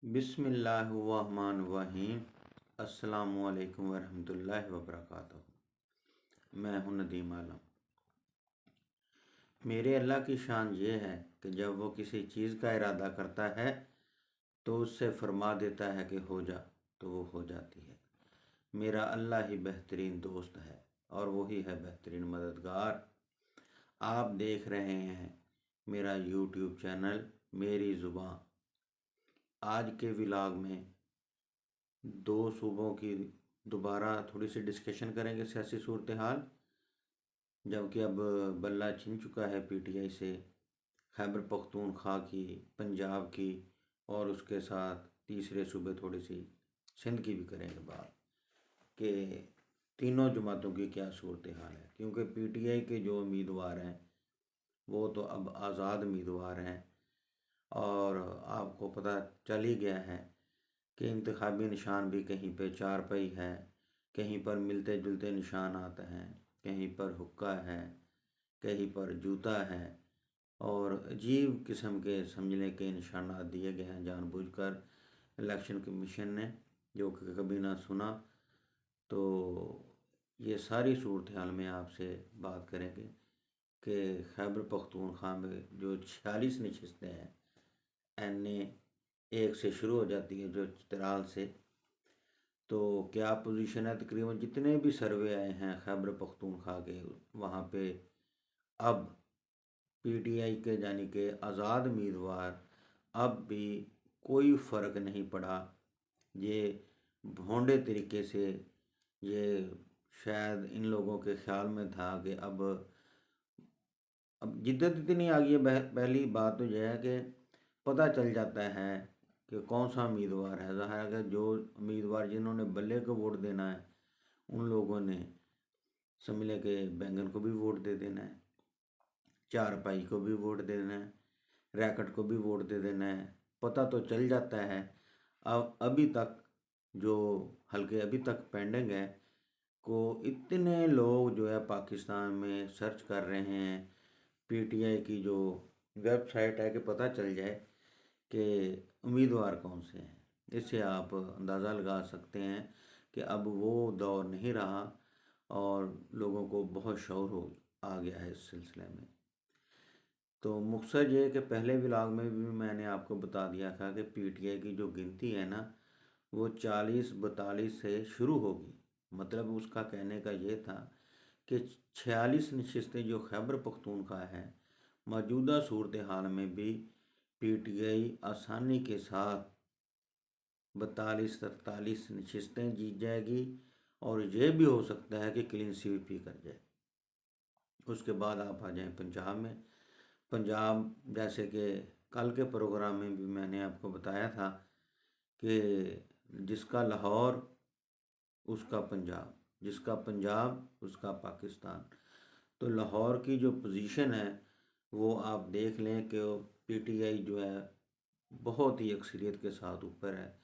बिस्मिल्लाहिर्रहमानिर्रहीम। अस्सलामुअलैकुम वरहमतुल्लाहि वबरकातुहू। मैं हूँ नदीम आलम। मेरे अल्लाह की शान ये है कि जब वो किसी चीज़ का इरादा करता है तो उससे फरमा देता है कि हो जा, तो वो हो जाती है। मेरा अल्लाह ही बेहतरीन दोस्त है और वही है बेहतरीन मददगार। आप देख रहे हैं मेरा यूट्यूब चैनल मेरी ज़ुबान। आज के व्लॉग में दो सूबों की दोबारा थोड़ी सी डिस्कशन करेंगे, सियासी सूरत हाल। जबकि अब बल्ला छिन चुका है पीटीआई से खैबर पख्तूनख्वा की, पंजाब की और उसके साथ तीसरे सूबे थोड़ी सी सिंध की भी करेंगे बात कि तीनों जमातों की क्या सूरत हाल है। क्योंकि पीटीआई के जो उम्मीदवार हैं वो तो अब आज़ाद उम्मीदवार हैं और आपको पता चल ही गया है कि इंतखाबी निशान भी कहीं पे चारपाई है, कहीं पर मिलते जुलते निशान आते हैं, कहीं पर हुक्का है, कहीं पर जूता है और अजीब किस्म के समझने के निशानात दिए गए हैं जानबूझकर इलेक्शन कमीशन ने, जो कि कभी ना सुना। तो ये सारी सूरत हाल में आपसे बात करेंगे कि खैबर पख्तूनख्वा में जो 46 नशस्तें हैं NA 1 से शुरू हो जाती है, जो चित्राल से, तो क्या पोजीशन है। तकरीबन जितने भी सर्वे आए हैं खैबर पख्तूनख्वा के, वहाँ पे अब पीटीआई के यानी कि आज़ाद उम्मीदवार अब भी कोई फ़र्क नहीं पड़ा। ये भोंडे तरीके से, ये शायद इन लोगों के ख्याल में था कि अब जिद्दत इतनी आ गई है। पहली बात तो यह है कि पता चल जाता है कि कौन सा उम्मीदवार है। ज़ाहिर है कि जो उम्मीदवार जिन्होंने बल्ले को वोट देना है उन लोगों ने समझ लें कि बैंगन को भी वोट दे देना है, चारपाई को भी वोट दे देना है, रैकेट को भी वोट दे देना है। पता तो चल जाता है। अब अभी तक जो हल्के अभी तक पेंडिंग है को इतने लोग जो है पाकिस्तान में सर्च कर रहे हैं पीटीआई की जो वेबसाइट है कि पता चल जाए कि उम्मीदवार कौन से हैं। इससे आप अंदाज़ा लगा सकते हैं कि अब वो दौर नहीं रहा और लोगों को बहुत शौर हो आ गया है इस सिलसिले में। तो मकसद ये है कि पहले व्लॉग में भी मैंने आपको बता दिया था कि पीटीआई की जो गिनती है ना, वो 40-42 से शुरू होगी। मतलब उसका कहने का ये था कि 46 नशस्तें जो खैबर पख्तूनख्वा है, मौजूदा सूरत हाल में भी पीटीआई आसानी के साथ 42-43 नशस्तें जीत जाएगी और ये भी हो सकता है कि क्लीन स्वीप ही कर जाए। उसके बाद आप आ जाएं पंजाब में। पंजाब जैसे कि कल के प्रोग्राम में भी मैंने आपको बताया था कि जिसका लाहौर उसका पंजाब, जिसका पंजाब उसका पाकिस्तान। तो लाहौर की जो पोजीशन है वो आप देख लें कि पीटीआई जो है बहुत ही अक्सरियत के साथ ऊपर है,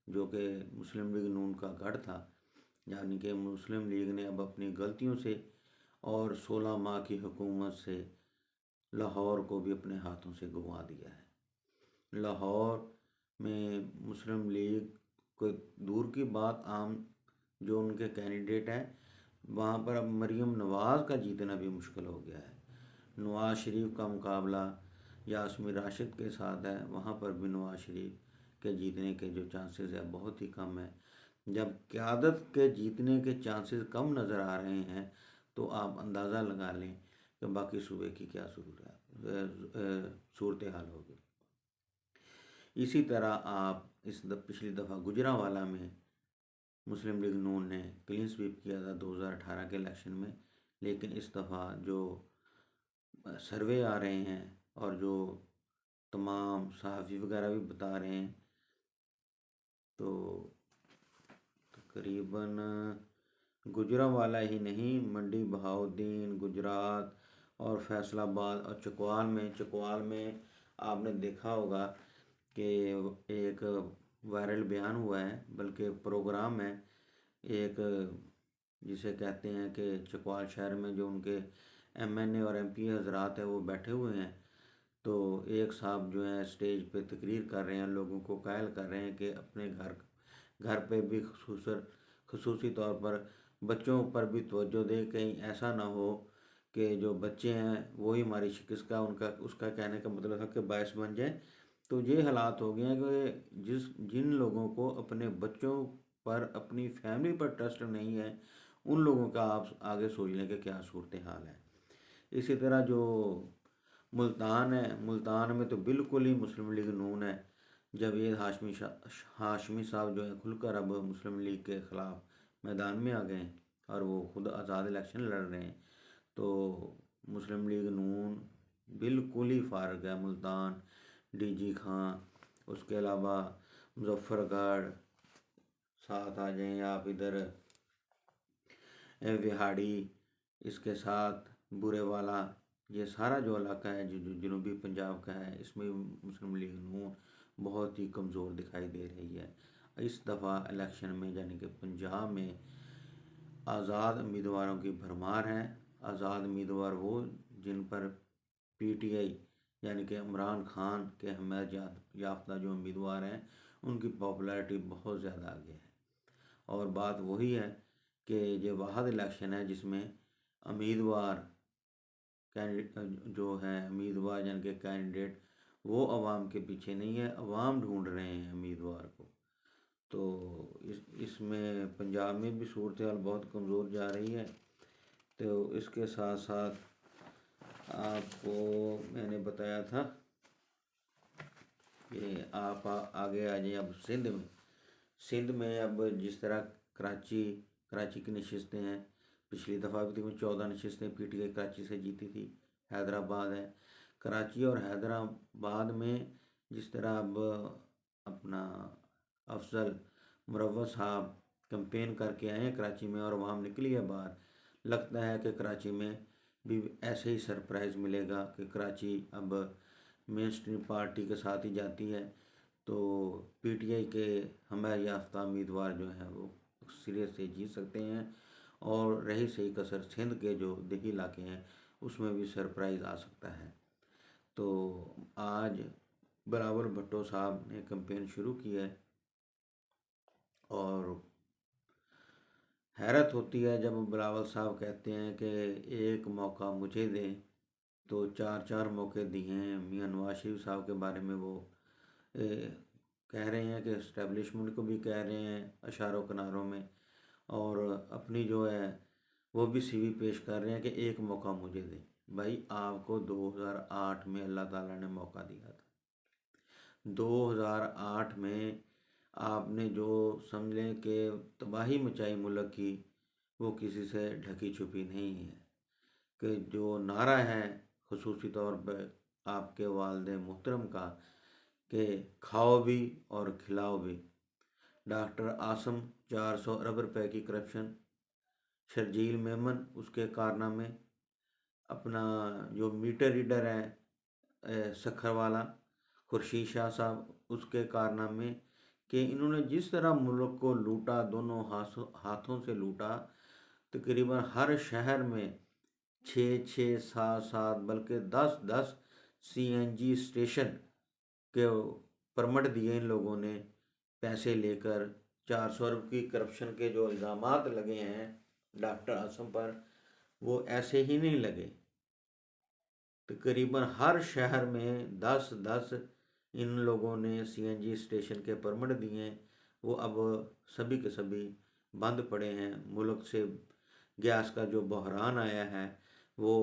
जो कि मुस्लिम लीग नून का गढ़ था। यानी कि मुस्लिम लीग ने अब अपनी गलतियों से और 16 माह की हुकूमत से लाहौर को भी अपने हाथों से गंवा दिया है। लाहौर में मुस्लिम लीग को दूर की बात, आम जो उनके कैंडिडेट हैं वहाँ पर अब मरीम नवाज़ का जीतना भी मुश्किल हो गया है। नवाज़ शरीफ का मुकाबला यास्मीन राशिद के साथ है, वहाँ पर भी नवाज़ शरीफ के जीतने के जो चांसेस है बहुत ही कम है। जब क़यादत के जीतने के चांसेस कम नज़र आ रहे हैं तो आप अंदाज़ा लगा लें कि बाकी सूबे की क्या सूरत हाल होगी। इसी तरह आप पिछली दफ़ा गुजरांवाला में मुस्लिम लीग नून ने क्लीन स्वीप किया था 2018 के इलेक्शन में, लेकिन इस दफ़ा जो सर्वे आ रहे हैं और जो तमाम सहाफ़ी वगैरह भी बता रहे हैं, तो तकरीबन गुजरांवाला ही नहीं, मंडी बहाउद्दीन, गुजरात और फैसलाबाद और चकवाल में आपने देखा होगा कि एक वायरल बयान हुआ है, बल्कि प्रोग्राम है एक, जिसे कहते हैं कि चकवाल शहर में जो उनके MNA और MP हजरात हैं वो बैठे हुए हैं। तो एक साहब जो है स्टेज पे तकरीर कर रहे हैं, लोगों को कायल कर रहे हैं कि अपने घर पे भी खसूसी तौर पर बच्चों पर भी तवज्जो दें, कहीं ऐसा ना हो कि जो बच्चे हैं वही हमारी शिकस्त का उसका कहने का मतलब था कि बायस बन जाए। तो ये हालात हो गए हैं कि जिन लोगों को अपने बच्चों पर, अपनी फैमिली पर ट्रस्ट नहीं है, उन लोगों का आप आगे सोच लें कि क्या सूरत हाल है। इसी तरह जो मुल्तान है, मुल्तान में तो बिल्कुल ही मुस्लिम लीग नून है। जावेद हाशमी साहब जो है खुलकर अब मुस्लिम लीग के ख़िलाफ़ मैदान में आ गए हैं और वो खुद आज़ाद इलेक्शन लड़ रहे हैं। तो मुस्लिम लीग नून बिल्कुल ही फारग है। मुल्तान, डीजी खां, उसके अलावा मुजफ्फरगढ़, साथ आ जाएं आप इधर विहाड़ी, इसके साथ बुरेवाला, ये सारा जो इलाका है जो जनूबी पंजाब का है, इसमें मुस्लिम लीग नून बहुत ही कमज़ोर दिखाई दे रही है। इस दफ़ा इलेक्शन में यानी कि पंजाब में आज़ाद उम्मीदवारों की भरमार है। आज़ाद उम्मीदवार वो जिन पर पीटीआई यानी कि इमरान खान के हमायत याफ्ता जो उम्मीदवार हैं, उनकी पॉपुलैरिटी बहुत ज़्यादा आगे है। और बात वही है कि ये वाहद इलेक्शन है जिसमें उम्मीदवार जो है उम्मीदवार यानी कि कैंडिडेट वो अवाम के पीछे नहीं है, अवाम ढूंढ रहे हैं उम्मीदवार को। तो इसमें पंजाब में भी सूरत हाल बहुत कमज़ोर जा रही है। तो इसके साथ साथ आपको मैंने बताया था कि आप आगे आ जाइए अब सिंध में अब जिस तरह कराची की नशिस्तें हैं, पिछली दफ़ा भी तकरीबन 14 नशिस्तें पीटीआई कराची से जीती थी। हैदराबाद है, कराची और हैदराबाद में जिस तरह अब अपना अफजल मुरव्वत साहब कैंपेन करके आए हैं कराची में और वहाँ निकली है बाहर, लगता है कि कराची में भी ऐसे ही सरप्राइज़ मिलेगा कि कराची अब मेन स्ट्रीम पार्टी के साथ ही जाती है। तो पीटीआई के हमायत याफ्ता उम्मीदवार जो हैं वो सिरे से जीत सकते हैं। और रही सही कसर सिंध के जो देही इलाके हैं उसमें भी सरप्राइज़ आ सकता है। तो आज बिलावल भुट्टो साहब ने कैंपेन शुरू की है और हैरत होती है जब बिलावल साहब कहते हैं कि एक मौका मुझे दें, तो चार चार मौके दिए हैं। मियां नवाज शरीफ साहब के बारे में वो कह रहे हैं कि इस्टेब्लिशमेंट को भी कह रहे हैं अशारों किनारों में, और अपनी जो है वो भी सीवी पेश कर रहे हैं कि एक मौका मुझे दें। भाई आपको 2008 में अल्लाह ताला ने मौका दिया था। 2008 में आपने जो समझ लें कि तबाही मचाई मुल्क की, वो किसी से ढकी छुपी नहीं है। कि जो नारा है खुसूसी तौर पर आपके वालिद मोहतरम का कि खाओ भी और खिलाओ भी, डॉक्टर आसम 400 अरब रुपए की करप्शन, शर्जील मेमन उसके कारनामे, अपना जो मीटर रीडर है सखर वाला खुर्शीद शाह साहब उसके कारनामे, कि इन्होंने जिस तरह मुल्क को लूटा, दोनों हाथों से लूटा। तकरीबन हर शहर में 6-6, 7-7 बल्कि 10-10 सीएनजी स्टेशन के परमिट दिए इन लोगों ने पैसे लेकर। 400 अरब की करप्शन के जो इल्ज़ामात लगे हैं डॉक्टर आसम पर, वो ऐसे ही नहीं लगे। तकरीबन हर शहर में 10-10 इन लोगों ने सीएनजी स्टेशन के परमिट दिए। वो अब सभी के सभी बंद पड़े हैं। मुल्क से गैस का जो बहरान आया है वो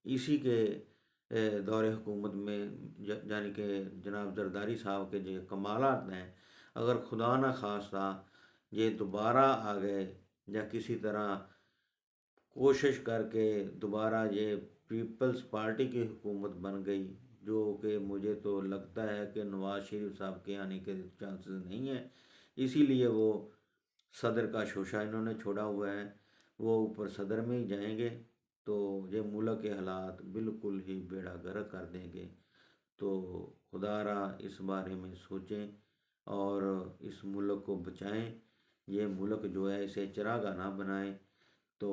इसी के दौरे हुकूमत में यानी कि जनाब जरदारी साहब के जो कमालात हैं, अगर खुदा ना खास्ता ये दोबारा आ गए या किसी तरह कोशिश करके दोबारा ये पीपल्स पार्टी की हुकूमत बन गई, जो कि मुझे तो लगता है कि नवाज शरीफ साहब के आने के चांसेस नहीं है। इसीलिए वो सदर का शोशा इन्होंने छोड़ा हुआ है, वो ऊपर सदर में ही जाएंगे तो ये मुल्क के हालात बिल्कुल ही बेड़ा गर्क कर देंगे। तो खुदारा इस बारे में सोचें और इस मुल्क को बचाएं। ये मुल्क जो है इसे चिरागा ना बनाएं। तो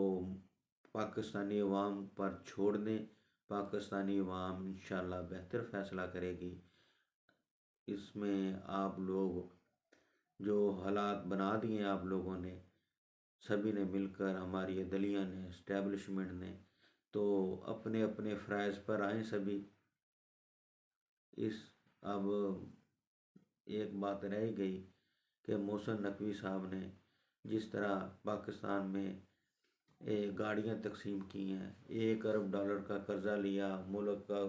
पाकिस्तानी अवाम पर छोड़ दें, पाकिस्तानी अवाम इंशाल्लाह बेहतर फ़ैसला करेगी। इसमें आप लोग जो हालात बना दिए आप लोगों ने, सभी ने मिलकर, हमारी अदलिया ने, इस्टेब्लिशमेंट ने, तो अपने अपने फ़राइज़ पर आए सभी। इस अब एक बात रह गई कि मोहसिन नकवी साहब ने जिस तरह पाकिस्तान में गाड़ियाँ तकसीम की हैं, $1 अरब का कर्जा लिया, मुल्क का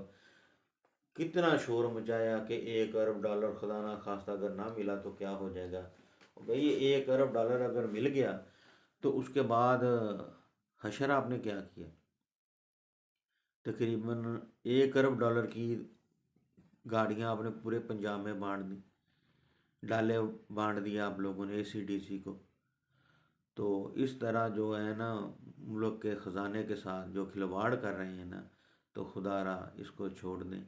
कितना शोर मचाया कि $1 अरब खुदा ना खास्ता अगर ना मिला तो क्या हो जाएगा। भाई $1 अरब अगर मिल गया तो उसके बाद हशर आपने क्या किया? तकरीबन $1 अरब की गाड़ियाँ आपने पूरे पंजाब में बांट दी, डाले बांट दिया आप लोगों ने ACDC को। तो इस तरह जो है ना, मुल्क के ख़जाने के साथ जो खिलवाड़ कर रहे हैं ना, तो खुदारा इसको छोड़ दें।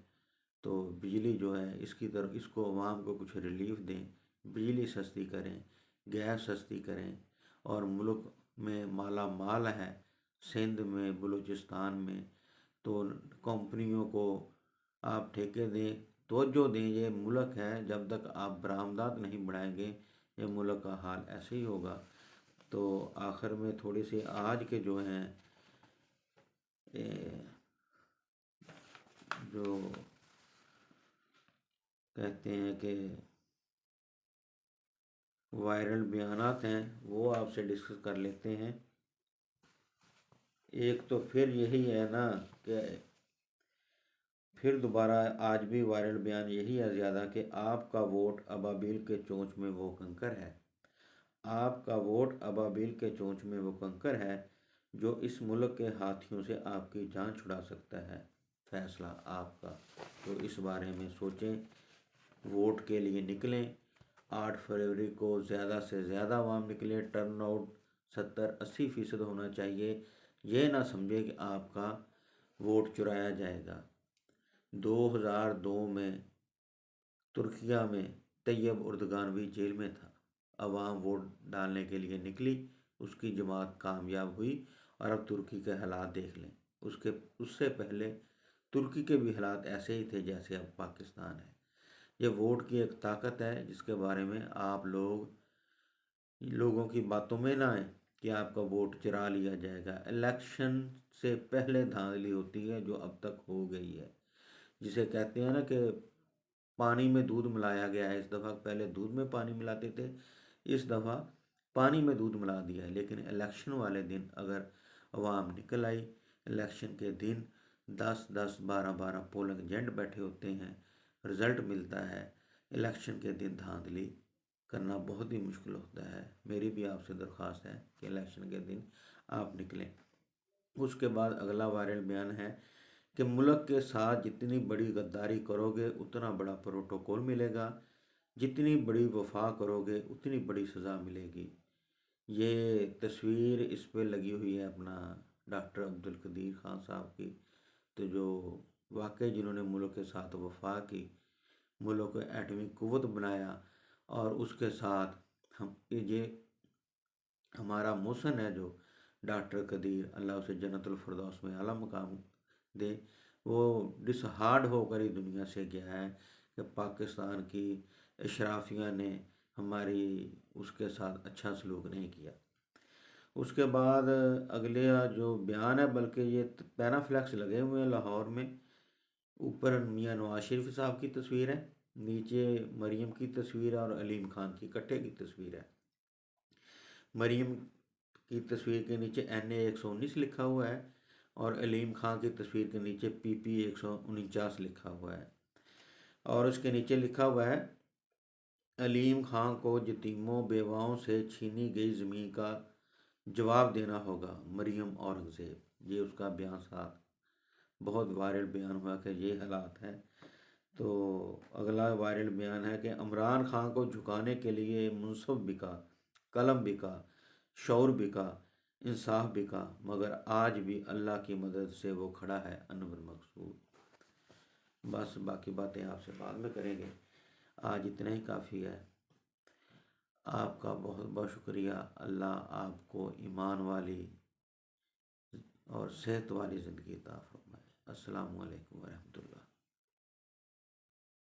तो बिजली जो है इसकी तरफ, इसको अवाम को कुछ रिलीफ दें, बिजली सस्ती करें, गैस सस्ती करें। और मुल्क में माला माल है, सिंध में, बलूचिस्तान में, तो कंपनियों को आप ठेके दें, तवज्जो दें। ये मुल्क है, जब तक आप बरामदात नहीं बढ़ाएंगे ये मुल्क का हाल ऐसे ही होगा। तो आखिर में थोड़ी सी आज के जो हैं जो कहते हैं कि वायरल बयानात हैं वो आपसे डिस्कस कर लेते हैं। एक तो फिर यही है ना कि फिर दोबारा आज भी वायरल बयान यही है ज़्यादा कि आपका वोट अबाबिल के चोंच में वो कंकर है। आपका वोट अबाबिल के चोंच में वो कंकर है जो इस मुल्क के हाथियों से आपकी जान छुड़ा सकता है। फैसला आपका। तो इस बारे में सोचें, वोट के लिए निकलें। 8 फरवरी को ज़्यादा से ज़्यादा आवाम निकले, टर्न आउट 70-80% होना चाहिए। ये ना समझे कि आपका वोट चुराया जाएगा। 2002 में तुर्किया में तैयब उर्दगान भी जेल में था, अवाम वोट डालने के लिए निकली, उसकी जमात कामयाब हुई। और अब तुर्की के हालात देख लें, उससे पहले तुर्की के भी हालात ऐसे ही थे जैसे अब पाकिस्तान है। ये वोट की एक ताकत है जिसके बारे में आप लोगों की बातों में ना आए कि आपका वोट चुरा लिया जाएगा। इलेक्शन से पहले धांधली होती है जो अब तक हो गई है, जिसे कहते हैं ना कि पानी में दूध मिलाया गया है। इस दफ़ा पहले दूध में पानी मिलाते थे, इस दफ़ा पानी में दूध मिला दिया है। लेकिन इलेक्शन वाले दिन अगर अवाम निकल आई, इलेक्शन के दिन 10-10, 12-12 पोलिंग एजेंट बैठे होते हैं, रिज़ल्ट मिलता है। इलेक्शन के दिन धांधली करना बहुत ही मुश्किल होता है। मेरी भी आपसे दरख्वास्त है कि इलेक्शन के दिन आप निकलें। उसके बाद अगला वायरल बयान है कि मुल्क के साथ जितनी बड़ी गद्दारी करोगे उतना बड़ा प्रोटोकॉल मिलेगा, जितनी बड़ी वफा करोगे उतनी बड़ी सज़ा मिलेगी। ये तस्वीर इस पे लगी हुई है अपना डॉक्टर अब्दुल कदीर ख़ान साहब की। तो जो वाकई जिन्होंने मुल्क के साथ वफा की, मुल्क को एटमी क़ुव्वत बनाया, और उसके साथ हम ये हमारा मोहसिन है जो डॉक्टर कदीर, अल्लाह उसे जन्नतुल फिरदौस में आला मकाम दे, वो डिसहार्ड होकर ही दुनिया से गया है कि पाकिस्तान की अशराफिया ने हमारी उसके साथ अच्छा सलूक नहीं किया। उसके बाद अगले जो बयान है, बल्कि ये पैनाफ्लेक्स लगे हुए हैं लाहौर में। ऊपर मियाँ नवाज शरीफ साहब की तस्वीर है, नीचे मरीम की तस्वीर है और अलीम खान की इकट्ठे की तस्वीर है। मरीम की तस्वीर के नीचे NA 119 लिखा हुआ है और अलीम खान की तस्वीर के नीचे PP 149 लिखा हुआ है। और उसके नीचे लिखा हुआ है, अलीम खान को यतीमों बेवाओं से छीनी गई ज़मीन का जवाब देना होगा, मरियम औरंगज़ेब। ये उसका बयान साथ बहुत वायरल बयान हुआ कि ये हालात हैं। तो अगला वायरल बयान है कि इमरान खान को झुकाने के लिए मुनसब बिका, कलम बिका, शौर बिका, इंसाफ बिका, मगर आज भी अल्लाह की मदद से वो खड़ा है अनवर मकसूद। बस बाकी बातें आपसे बाद में करेंगे, आज इतना ही काफ़ी है। आपका बहुत बहुत शुक्रिया। अल्लाह आपको ईमान वाली और सेहत वाली ज़िंदगी अता फरमाए। अस्सलामु अलैकुम वरहमतुल्लाह।